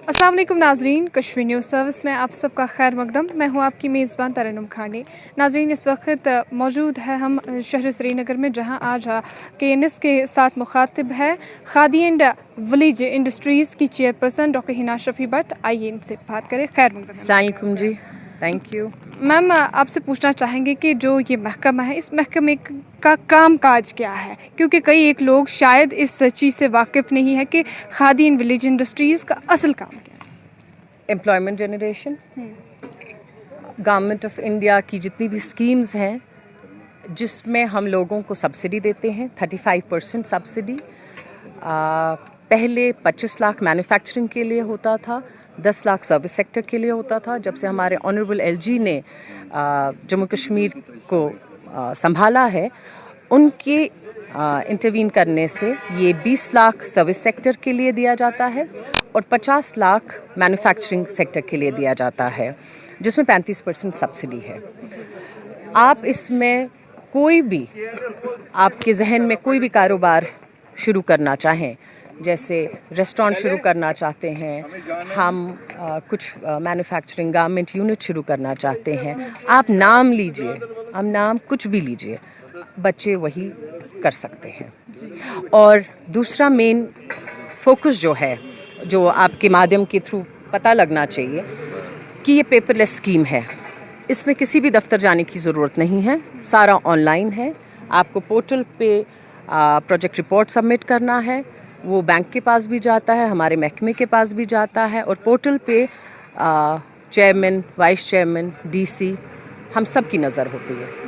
अस्सलाम वालेकुम नाजरीन, कश्मीर न्यूज़ सर्विस में आप सबका खैर मकदम। मैं हूँ आपकी मेज़बान तरन्नुम खानी। नाजरीन, इस वक्त मौजूद है हम शहर श्रीनगर में, जहाँ आज KNS के साथ मुखातिब है खादी एंड विलेज इंडस्ट्रीज़ की चेयरपर्सन डॉक्टर हिना शफी भट्ट। आइए इनसे बात करें। खैर मकदम। अस्सलाम वालेकुम जी, थैंक यू। मैम, आपसे पूछना चाहेंगे कि जो ये महकमा है, इस महकमे का काम काज क्या है, क्योंकि कई एक लोग शायद इस चीज़ से वाकिफ़ नहीं है कि खादी एंड विलेज इंडस्ट्रीज़ का असल काम क्या है। Employment generation, government of India की जितनी भी स्कीम्स हैं जिसमें हम लोगों को सब्सिडी देते हैं, 35% सब्सिडी। पहले 25 लाख मैन्युफैक्चरिंग के लिए होता था, 10 लाख सर्विस सेक्टर के लिए होता था। जब से हमारे ऑनरेबल LG ने जम्मू कश्मीर को संभाला है, उनके इंटरवीन करने से ये 20 लाख सर्विस सेक्टर के लिए दिया जाता है और 50 लाख मैन्युफैक्चरिंग सेक्टर के लिए दिया जाता है, जिसमें 35% सब्सिडी है। आप इसमें कोई भी, आपके जहन में कोई भी कारोबार शुरू करना चाहें, जैसे रेस्टोरेंट शुरू करना चाहते हैं हम, कुछ मैन्युफैक्चरिंग गारमेंट यूनिट शुरू करना चाहते हैं, आप नाम लीजिए, हम नाम कुछ भी लीजिए, बच्चे वही कर सकते हैं। और दूसरा मेन फोकस जो है, जो आपके माध्यम के थ्रू पता लगना चाहिए कि ये पेपरलेस स्कीम है। इसमें किसी भी दफ्तर जाने की ज़रूरत नहीं है, सारा ऑनलाइन है। आपको पोर्टल पे प्रोजेक्ट रिपोर्ट सबमिट करना है, वो बैंक के पास भी जाता है, हमारे महकमे के पास भी जाता है, और पोर्टल पे चेयरमैन, वाइस चेयरमैन, DC हम सब की नज़र होती है।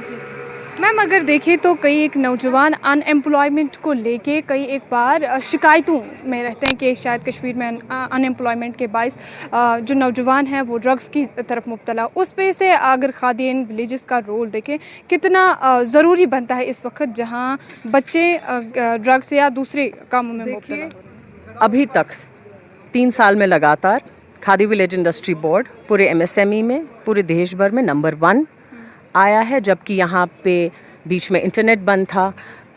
मैम, अगर देखें तो कई एक नौजवान अनएम्प्लॉयमेंट को लेके कई एक बार शिकायतों में रहते हैं कि शायद कश्मीर में अनएम्प्लॉयमेंट के बायस जो नौजवान हैं वो ड्रग्स की तरफ मुब्तला। उस पे से अगर खादी एंड विलेजेस का रोल देखें, कितना ज़रूरी बनता है इस वक्त जहां बच्चे ड्रग्स या दूसरे कामों में मुब्तला। अभी तक 3 साल में लगातार खादी विलेज इंडस्ट्री बोर्ड पूरे MSME में, पूरे देश भर में नंबर 1 आया है। जबकि यहाँ पे बीच में इंटरनेट बंद था,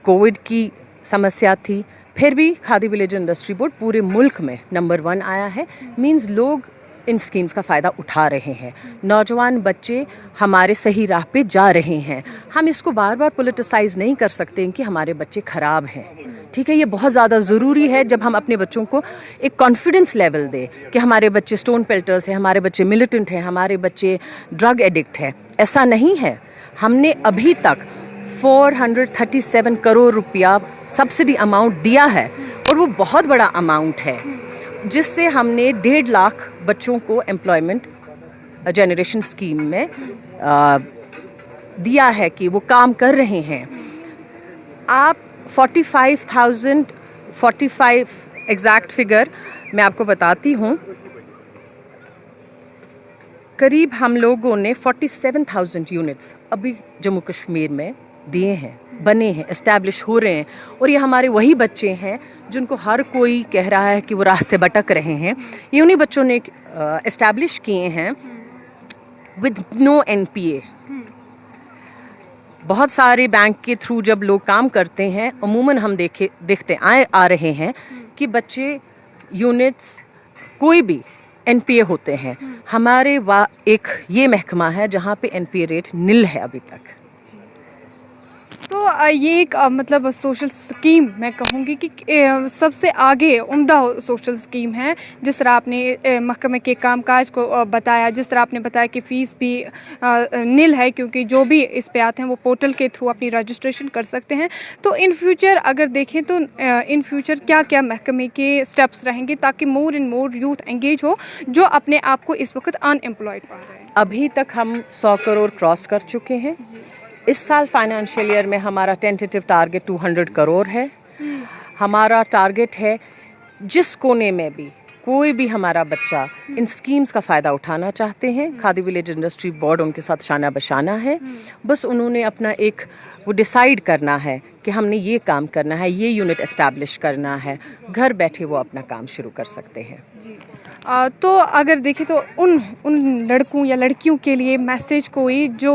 कोविड की समस्या थी, फिर भी खादी विलेज इंडस्ट्री बोर्ड पूरे मुल्क में नंबर 1 आया है। मींस लोग इन स्कीम्स का फ़ायदा उठा रहे हैं, नौजवान बच्चे हमारे सही राह पे जा रहे हैं। हम इसको बार बार पॉलिटिसाइज नहीं कर सकते कि हमारे बच्चे ख़राब हैं, ठीक है। ये बहुत ज़्यादा ज़रूरी है जब हम अपने बच्चों को एक कॉन्फिडेंस लेवल दें कि हमारे बच्चे स्टोन पेल्टर्स हैं, हमारे बच्चे मिलिटेंट हैं, हमारे बच्चे ड्रग एडिक्ट हैं। ऐसा नहीं है। हमने अभी तक 437 करोड़ रुपया सब्सिडी अमाउंट दिया है, और वो बहुत बड़ा अमाउंट है, जिससे हमने 1.5 लाख बच्चों को एम्प्लॉयमेंट जनरेशन स्कीम में दिया है कि वो काम कर रहे हैं। आप 45 एग्जैक्ट फिगर मैं आपको बताती हूँ। करीब हम लोगों ने 47,000 यूनिट्स अभी जम्मू कश्मीर में दिए हैं, बने हैं, इस्टेब्लिश हो रहे हैं। और ये हमारे वही बच्चे हैं जिनको हर कोई कह रहा है कि वो राह से भटक रहे हैं। ये उन्हीं बच्चों ने इस्टेब्लिश किए हैं विद नो NPA। बहुत सारे बैंक के थ्रू जब लोग काम करते हैं, अमूमन हम देखते आ रहे हैं कि बच्चे यूनिट्स कोई भी NPA होते हैं। हमारे एक ये महकमा है जहाँ पे NPA रेट निल है अभी तक। तो ये एक मतलब सोशल स्कीम मैं कहूँगी कि सबसे आगे उम्दा सोशल स्कीम है। जिस तरह आपने महकमे के कामकाज को बताया, जिस तरह आपने बताया कि फ़ीस भी निल है, क्योंकि जो भी इस पे आते हैं वो पोर्टल के थ्रू अपनी रजिस्ट्रेशन कर सकते हैं। तो इन फ्यूचर अगर देखें तो इन फ्यूचर क्या क्या महकमे के स्टेप्स रहेंगे ताकि more and more youth engage हो जो अपने आप को इस वक्त अनएम्प्लॉयड पा रहे हैं। अभी तक हम 100 करोड़ क्रॉस कर चुके हैं। इस साल फाइनेंशियल ईयर में हमारा टेंटेटिव टारगेट 200 करोड़ है। हमारा टारगेट है जिस कोने में भी कोई भी हमारा बच्चा इन स्कीम्स का फ़ायदा उठाना चाहते हैं, खादी विलेज इंडस्ट्री बोर्ड उनके साथ शाना बशाना है। बस उन्होंने अपना एक वो डिसाइड करना है कि हमने ये काम करना है, ये यूनिट एस्टैब्लिश करना है, घर बैठे वो अपना काम शुरू कर सकते हैं। जी तो अगर देखें तो उन लड़कों या लड़कियों के लिए मैसेज कोई जो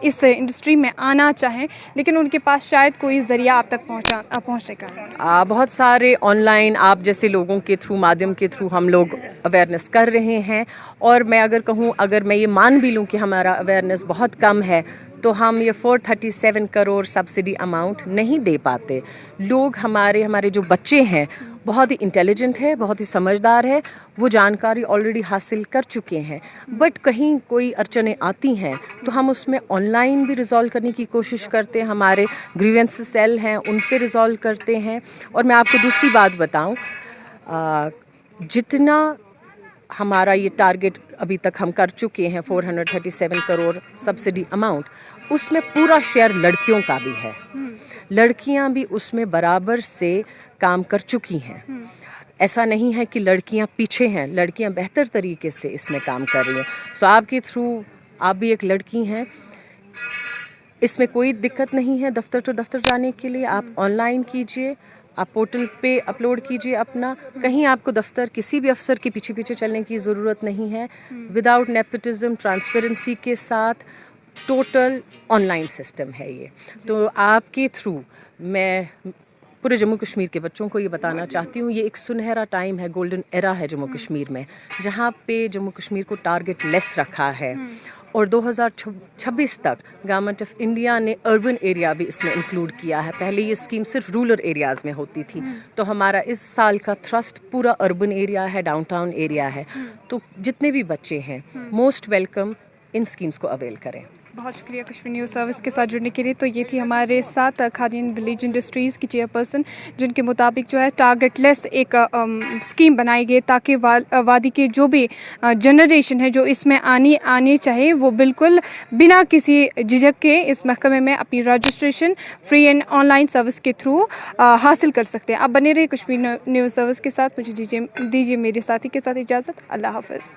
इस इंडस्ट्री में आना चाहें लेकिन उनके पास शायद कोई ज़रिया आप तक पहुंचने का नहीं। बहुत सारे ऑनलाइन आप जैसे लोगों के थ्रू, माध्यम के थ्रू हम लोग अवेयरनेस कर रहे हैं, और मैं अगर कहूँ, अगर मैं ये मान भी लूँ कि हमारा अवेयरनेस बहुत कम है, तो हम ये 437 करोड़ सब्सिडी अमाउंट नहीं दे पाते। लोग हमारे जो बच्चे हैं बहुत ही इंटेलिजेंट है, बहुत ही समझदार है, वो जानकारी ऑलरेडी हासिल कर चुके हैं, बट कहीं कोई अड़चनें आती हैं तो हम उसमें ऑनलाइन भी रिजॉल्व करने की कोशिश करते हैं, हमारे ग्रीवेंस सेल हैं उन पे रिजॉल्व करते हैं। और मैं आपको दूसरी बात बताऊं, जितना हमारा ये टारगेट अभी तक हम कर चुके हैं 437 करोड़ सब्सिडी अमाउंट, उसमें पूरा शेयर लड़कियों का भी है। लड़कियां भी उसमें बराबर से काम कर चुकी हैं। ऐसा नहीं है कि लड़कियां पीछे हैं, लड़कियां बेहतर तरीके से इसमें काम कर रही हैं। सो आपके थ्रू, आप भी एक लड़की हैं, इसमें कोई दिक्कत नहीं है दफ्तर टू दफ्तर जाने के लिए। आप ऑनलाइन कीजिए, आप पोर्टल पे अपलोड कीजिए अपना, कहीं आपको दफ्तर किसी भी अफसर के पीछे पीछे चलने की ज़रूरत नहीं है। विदाउट नेपोटिज्म, ट्रांसपेरेंसी के साथ टोटल ऑनलाइन सिस्टम है ये। तो आपके थ्रू मैं पूरे जम्मू कश्मीर के बच्चों को ये बताना चाहती हूँ, ये एक सुनहरा टाइम है, गोल्डन एरा है जम्मू कश्मीर में, जहाँ पे जम्मू कश्मीर को टारगेट लेस रखा है, और 2026 तक गवर्नमेंट ऑफ इंडिया ने अर्बन एरिया भी इसमें इंक्लूड किया है। पहले ये स्कीम सिर्फ रूरल एरियाज़ में होती थी, तो हमारा इस साल का थ्रस्ट पूरा अर्बन एरिया है, डाउनटाउन एरिया है। तो जितने भी बच्चे हैं मोस्ट वेलकम, इन स्कीम्स को अवेल करें। बहुत शुक्रिया कश्मीर न्यूज़ सर्विस के साथ जुड़ने के लिए। तो ये थी हमारे साथ खादी एंड विलेज इंडस्ट्रीज़ की चेयरपर्सन, जिनके मुताबिक जो है टारगेट लेस एक स्कीम बनाई गई ताकि वादी के जो भी जनरेशन है जो इसमें आनी चाहे वो बिल्कुल बिना किसी झिझक के इस महकमे में अपनी registration free and online service के थ्रू हासिल कर सकते हैं। आप बने रहे कश्मीर न्यूज़ सर्विस के साथ। मुझे दीजिए मेरे साथी के साथ इजाज़त। अल्लाह हाफ़िज़।